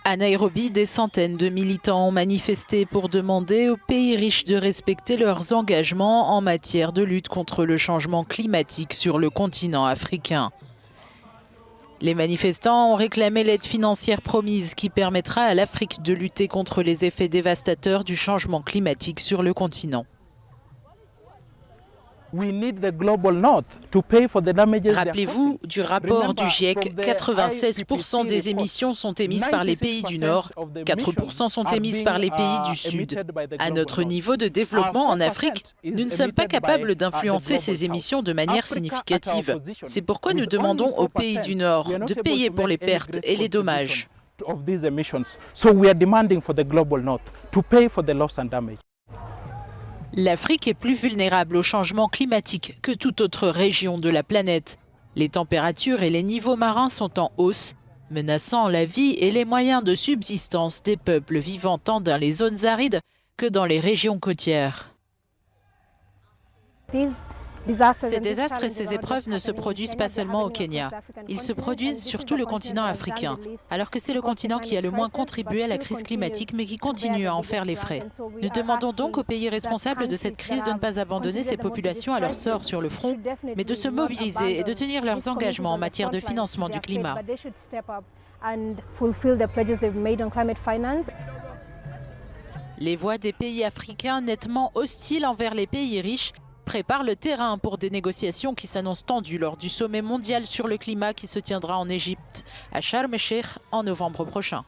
À Nairobi, des centaines de militants ont manifesté pour demander aux pays riches de respecter leurs engagements en matière de lutte contre le changement climatique sur le continent africain. Les manifestants ont réclamé l'aide financière promise qui permettra à l'Afrique de lutter contre les effets dévastateurs du changement climatique sur le continent. Rappelez-vous du rapport du GIEC, 96% des émissions sont émises par les pays du Nord, 4% sont émises par les pays du Sud. À notre niveau de développement en Afrique, nous ne sommes pas capables d'influencer ces émissions de manière significative. C'est pourquoi nous demandons aux pays du Nord de payer pour les pertes et les dommages. L'Afrique est plus vulnérable au changement climatique que toute autre région de la planète. Les températures et les niveaux marins sont en hausse, menaçant la vie et les moyens de subsistance des peuples vivant tant dans les zones arides que dans les régions côtières. Ces désastres et ces épreuves ne se produisent pas seulement au Kenya. Ils se produisent sur tout le continent africain, alors que c'est le continent qui a le moins contribué à la crise climatique, mais qui continue à en faire les frais. Nous demandons donc aux pays responsables de cette crise de ne pas abandonner ces populations à leur sort sur le front, mais de se mobiliser et de tenir leurs engagements en matière de financement du climat. Les voix des pays africains nettement hostiles envers les pays riches prépare le terrain pour des négociations qui s'annoncent tendues lors du sommet mondial sur le climat qui se tiendra en Égypte, à Sharm el-Cheikh, en novembre prochain.